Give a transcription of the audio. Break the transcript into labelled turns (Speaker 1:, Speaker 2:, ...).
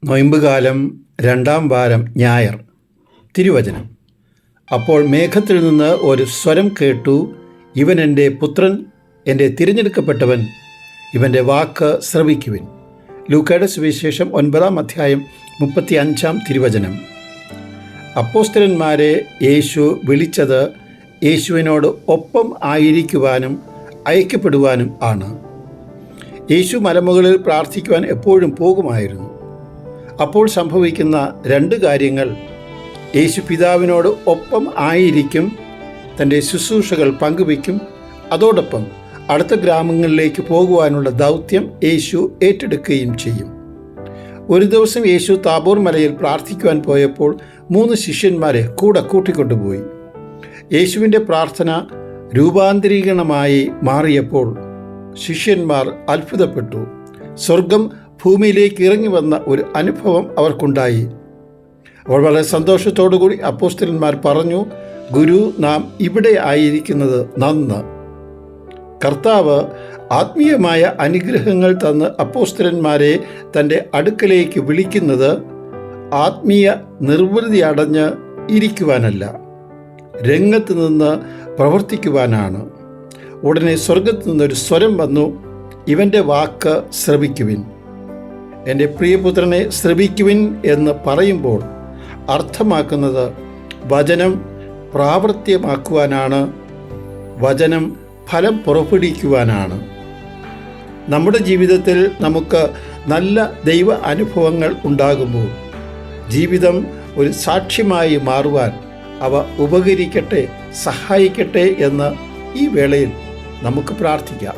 Speaker 1: നൊയമ്പുകാലം 2-ാം വാരം ഞായർ. തിരുവചനം. അപ്പോൾ മേഘത്തിൽ നിന്ന് ഒരു സ്വരം കേട്ടു, ഇവൻ എൻ്റെ പുത്രൻ, എൻ്റെ തിരഞ്ഞെടുക്കപ്പെട്ടവൻ, ഇവൻ്റെ വാക്ക് ശ്രവിക്കുവിൻ. ലൂക്കായുടെ സുവിശേഷം 9-ാം അധ്യായം 35-ാം തിരുവചനം. അപ്പോസ്തലന്മാരെ യേശു വിളിച്ചത് യേശുവിനോട് ഒപ്പം ആയിരിക്കുവാനും അയക്കപ്പെടുവാനും ആണ്. യേശു മലമുകളിൽ പ്രാർത്ഥിക്കുവാൻ എപ്പോഴും പോകുമായിരുന്നു. അപ്പോൾ സംഭവിക്കുന്ന രണ്ട് കാര്യങ്ങൾ: യേശു പിതാവിനോട് ഒപ്പം ആയിരിക്കും, തൻ്റെ ശുശ്രൂഷകൾ പങ്കുവയ്ക്കും, അതോടൊപ്പം അടുത്ത ഗ്രാമങ്ങളിലേക്ക് പോകുവാനുള്ള ദൗത്യം യേശു ഏറ്റെടുക്കുകയും ചെയ്യും. ഒരു ദിവസം യേശു താബോർ മലയിൽ പ്രാർത്ഥിക്കുവാൻ പോയപ്പോൾ 3 ശിഷ്യന്മാരെ കൂടെ കൂട്ടിക്കൊണ്ടുപോയി. യേശുവിൻ്റെ പ്രാർത്ഥന രൂപാന്തരീകരണമായി മാറിയപ്പോൾ ശിഷ്യന്മാർ അത്ഭുതപ്പെട്ടു. സ്വർഗം ഭൂമിയിലേക്ക് ഇറങ്ങി വന്ന ഒരു അനുഭവം അവർക്കുണ്ടായി. അവർ വളരെ സന്തോഷത്തോടുകൂടി അപ്പോസ്തലന്മാർ പറഞ്ഞു, ഗുരു, നാം ഇവിടെ ആയിരിക്കുന്നത് നന്ന്. കർത്താവ് ആത്മീയമായ അനുഗ്രഹങ്ങൾ തന്ന് അപ്പോസ്തലന്മാരെ തൻ്റെ അടുക്കലേക്ക് വിളിക്കുന്നത് ആത്മീയ നിർവൃതി അടഞ്ഞ് ഇരിക്കുവാനല്ല, രംഗത്ത് നിന്ന് പ്രവർത്തിക്കുവാനാണ്. ഉടനെ സ്വർഗത്തു നിന്നൊരു സ്വരം വന്നു, ഇവൻ്റെ വാക്ക് ശ്രവിക്കുവിൻ. എൻ്റെ പ്രിയപുത്രനെ ശ്രവിക്കുവിൻ എന്ന് പറയുമ്പോൾ അർത്ഥമാക്കുന്നത് വചനം പ്രാവർത്തികമാക്കുവാനാണ്, വചനം ഫലം പുറപ്പെടുവിക്കുവാനാണ്. നമ്മുടെ ജീവിതത്തിൽ നമുക്ക് നല്ല ദൈവ അനുഭവങ്ങൾ ഉണ്ടാകുമ്പോൾ ജീവിതം ഒരു സാക്ഷ്യമായി മാറുവാൻ അവ ഉപകരിക്കട്ടെ, സഹായിക്കട്ടെ എന്ന് ഈ വേളയിൽ നമുക്ക് പ്രാർത്ഥിക്കാം.